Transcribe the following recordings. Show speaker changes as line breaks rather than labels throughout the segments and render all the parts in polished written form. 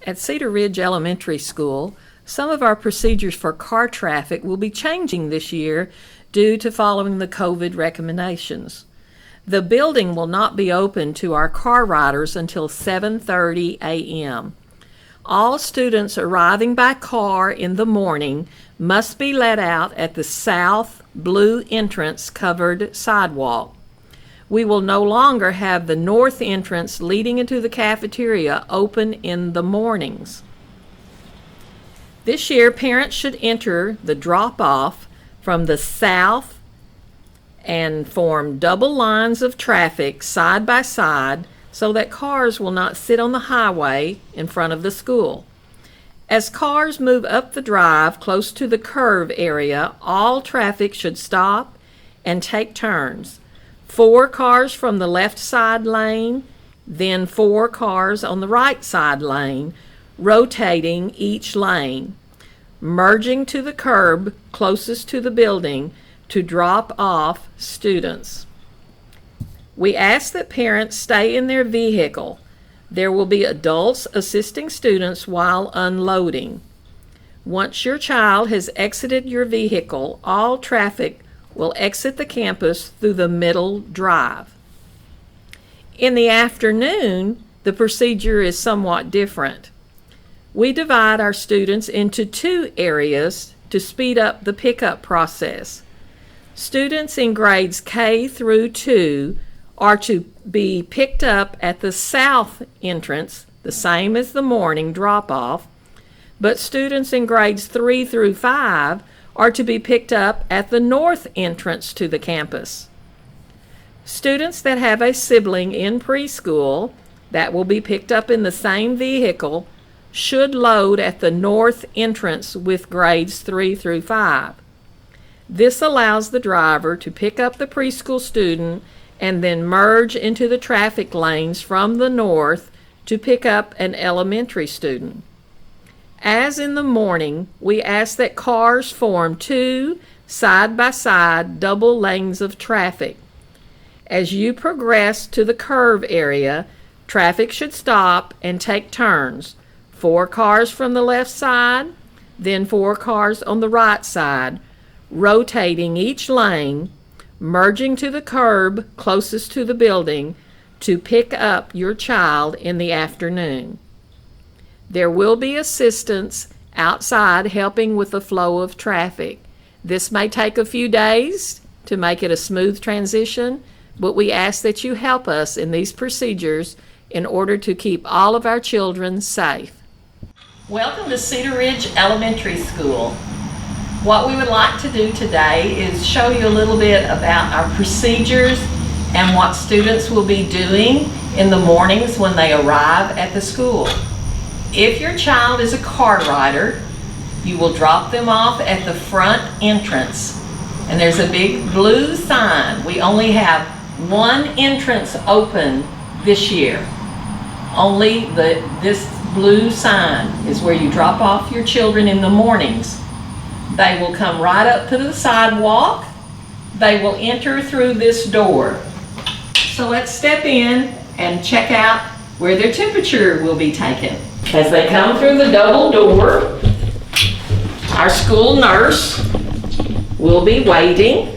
At Cedar Ridge Elementary School, some of our procedures for car traffic will be changing this year due to following the COVID recommendations. The building will not be open to our car riders until 7:30 a.m. All students arriving by car in the morning must be let out at the south blue entrance covered sidewalk. We will no longer have the north entrance leading into the cafeteria open in the mornings. This year, parents should enter the drop-off from the south and form double lines of traffic side by side so that cars will not sit on the highway in front of the school. As cars move up the drive close to the curve area, all traffic should stop and take turns. 4 cars from the left side lane, then 4 cars on the right side lane, rotating each lane, merging to the curb closest to the building to drop off students. We ask that parents stay in their vehicle. There will be adults assisting students while unloading. Once your child has exited your vehicle, all traffic will exit the campus through the middle drive. In the afternoon, the procedure is somewhat different. We divide our students into 2 areas to speed up the pickup process. Students in grades K through 2 are to be picked up at the south entrance, the same as the morning drop-off, but students in grades 3 through 5 are to be picked up at the north entrance to the campus. Students that have a sibling in preschool that will be picked up in the same vehicle should load at the north entrance with grades 3 through 5. This allows the driver to pick up the preschool student and then merge into the traffic lanes from the north to pick up an elementary student. As in the morning, we ask that cars form 2 side-by-side double lanes of traffic. As you progress to the curve area, traffic should stop and take turns. 4 cars from the left side, then 4 cars on the right side, rotating each lane, merging to the curb closest to the building to pick up your child in the afternoon. There will be assistance outside helping with the flow of traffic. This may take a few days to make it a smooth transition, but we ask that you help us in these procedures in order to keep all of our children safe. Welcome to Cedar Ridge Elementary School. What we would like to do today is show you a little bit about our procedures and what students will be doing in the mornings when they arrive at the school. If your child is a car rider, you will drop them off at the front entrance. And there's a big blue sign. We only have 1 entrance open this year. Only this blue sign is where you drop off your children in the mornings. They will come right up to the sidewalk. They will enter through this door. So let's step in and check out where their temperature will be taken. As they come through the double door, our school nurse will be waiting.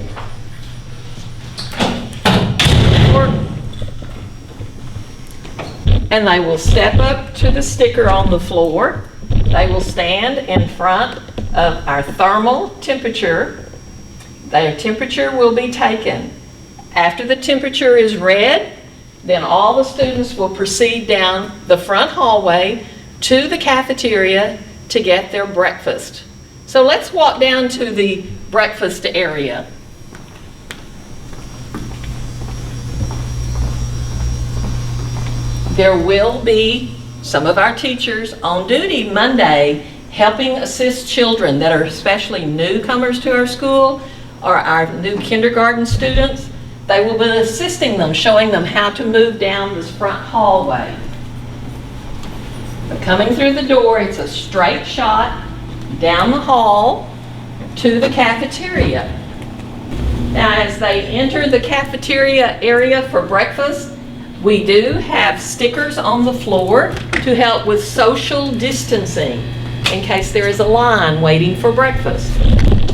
And they will step up to the sticker on the floor. They will stand in front of our thermal temperature. Their temperature will be taken. After the temperature is read, then all the students will proceed down the front hallway to the cafeteria to get their breakfast. So let's walk down to the breakfast area. There will be some of our teachers on duty Monday helping assist children that are especially newcomers to our school or our new kindergarten students. They will be assisting them, showing them how to move down this front hallway. But coming through the door, it's a straight shot down the hall to the cafeteria. Now, as they enter the cafeteria area for breakfast, We do have stickers on the floor to help with social distancing in case there is a line waiting for breakfast.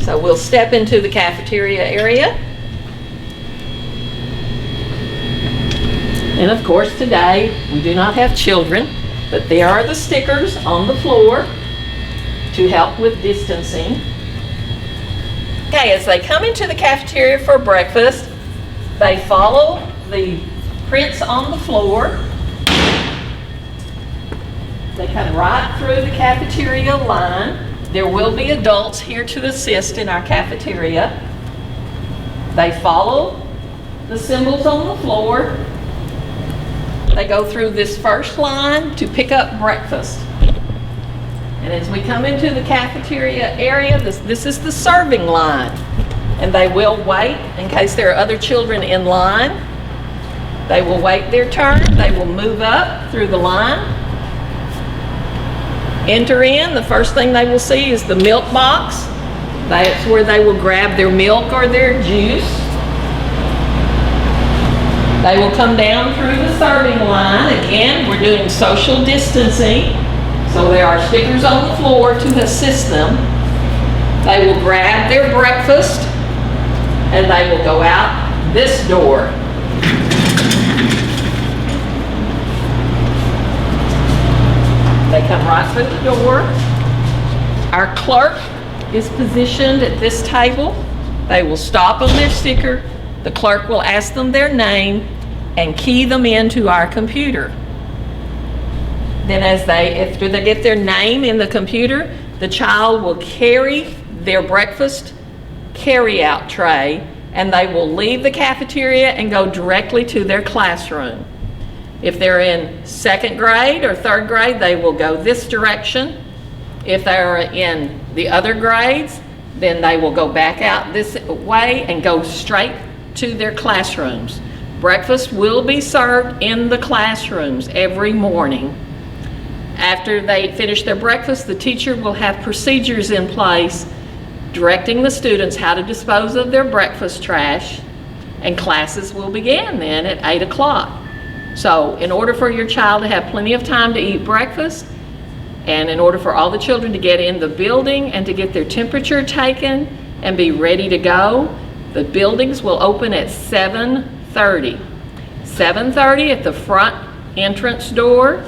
So we'll step into the cafeteria area. And of course today we do not have children, but there are the stickers on the floor to help with distancing. Okay, as they come into the cafeteria for breakfast, they follow the prints on the floor. They come right through the cafeteria line. There will be adults here to assist in our cafeteria. They follow the symbols on the floor. They go through this first line to pick up breakfast. And as we come into the cafeteria area, this is the serving line. And they will wait in case there are other children in line. They will wait their turn. They will move up through the line. Enter in. The first thing they will see is the milk box. That's where they will grab their milk or their juice. They will come down through the serving line. Again, we're doing social distancing. So there are stickers on the floor to assist them. They will grab their breakfast and they will go out this door. They come right through the door. Our clerk is positioned at this table. They will stop on their sticker. The clerk will ask them their name and key them into our computer. Then after they get their name in the computer, the child will carry their breakfast carry-out tray and they will leave the cafeteria and go directly to their classroom. If they're in second grade or third grade, they will go this direction. If they're in the other grades, then they will go back out this way and go straight to their classrooms. Breakfast will be served in the classrooms every morning. After they finish their breakfast, the teacher will have procedures in place directing the students how to dispose of their breakfast trash, and classes will begin then at 8 o'clock. So in order for your child to have plenty of time to eat breakfast, and in order for all the children to get in the building and to get their temperature taken and be ready to go, the buildings will open at 7:30. 7:30 at the front entrance door,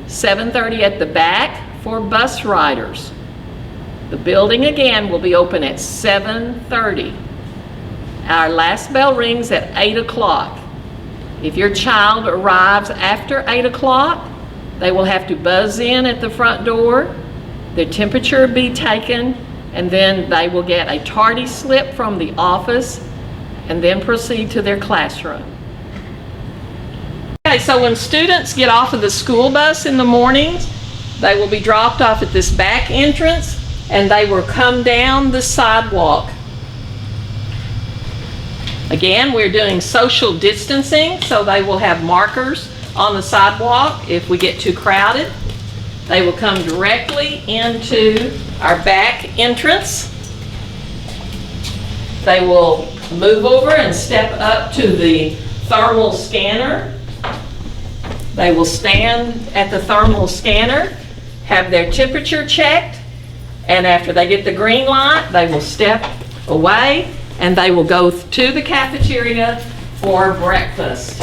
7:30 at the back for bus riders. The building again will be open at 7:30. Our last bell rings at 8 o'clock. If your child arrives after 8 o'clock, they will have to buzz in at the front door, their temperature be taken, and then they will get a tardy slip from the office and then proceed to their classroom. Okay, so when students get off of the school bus in the mornings, they will be dropped off at this back entrance and they will come down the sidewalk. Again, we're doing social distancing, so they will have markers on the sidewalk if we get too crowded. They will come directly into our back entrance. They will move over and step up to the thermal scanner. They will stand at the thermal scanner, have their temperature checked, and after they get the green light, they will step away and they will go to the cafeteria for breakfast.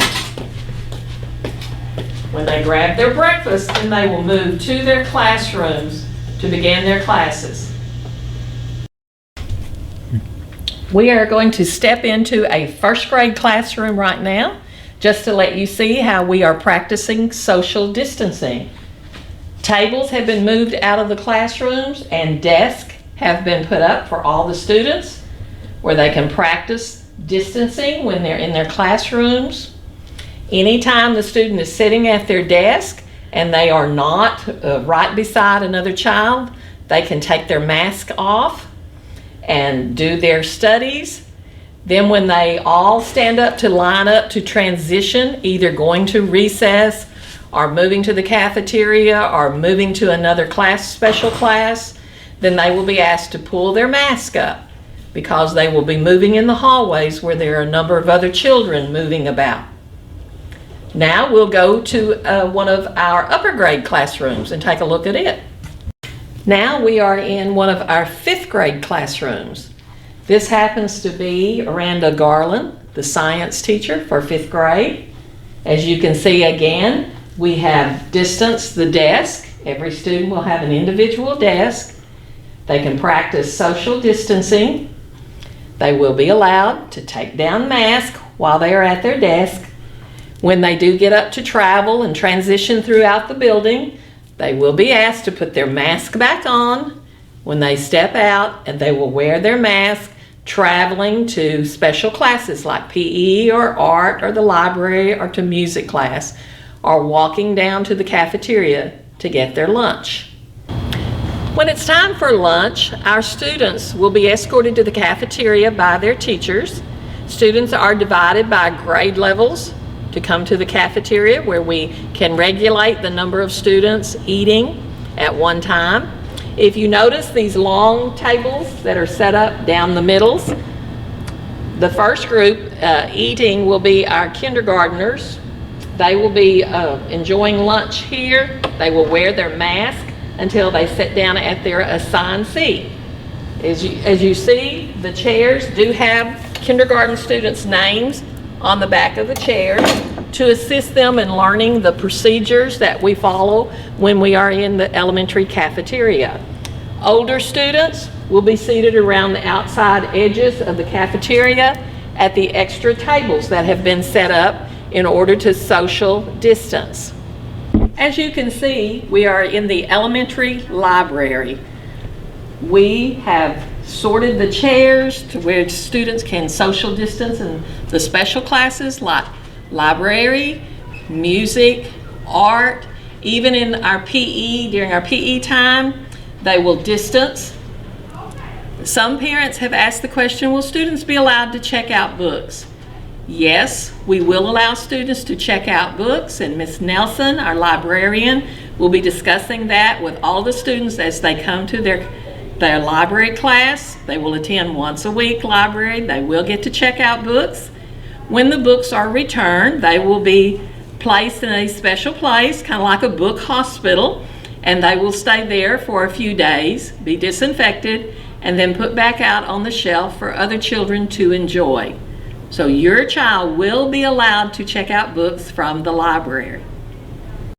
When they grab their breakfast, then they will move to their classrooms to begin their classes. We are going to step into a first grade classroom right now, just to let you see how we are practicing social distancing. Tables have been moved out of the classrooms and desks have been put up for all the students where they can practice distancing when they're in their classrooms. Anytime the student is sitting at their desk and they are not right beside another child, they can take their mask off and do their studies. Then when they all stand up to line up to transition, either going to recess or moving to the cafeteria or moving to another class, special class, then they will be asked to pull their mask up because they will be moving in the hallways where there are a number of other children moving about. Now we'll go to one of our upper grade classrooms and take a look at it. Now we are in one of our 5th grade classrooms. This happens to be Aranda Garland, the science teacher for 5th grade. As you can see again, we have distanced the desk. Every student will have an individual desk. They can practice social distancing. They will be allowed to take down masks while they are at their desk. When they do get up to travel and transition throughout the building, they will be asked to put their mask back on when they step out, and they will wear their mask traveling to special classes like PE or art or the library or to music class, or walking down to the cafeteria to get their lunch. When it's time for lunch, our students will be escorted to the cafeteria by their teachers. Students are divided by grade levels to come to the cafeteria, where we can regulate the number of students eating at one time. If you notice these long tables that are set up down the middles, the first group eating will be our kindergartners. They will be enjoying lunch here. They will wear their mask until they sit down at their assigned seat. As you see, the chairs do have kindergarten students' names on the back of the chairs to assist them in learning the procedures that we follow when we are in the elementary cafeteria. Older students will be seated around the outside edges of the cafeteria at the extra tables that have been set up in order to social distance. As you can see, we are in the elementary library. We have sorted the chairs to where students can social distance in the special classes like library, music, art. Even in our PE, during our PE time, they will distance. Some parents have asked the question, will students be allowed to check out books? Yes, we will allow students to check out books, and Ms. Nelson, our librarian, will be discussing that with all the students as they come to their library class. They will attend once a week library. They will get to check out books. When the books are returned, they will be placed in a special place, kind of like a book hospital, and they will stay there for a few days, be disinfected, and then put back out on the shelf for other children to enjoy. So your child will be allowed to check out books from the library.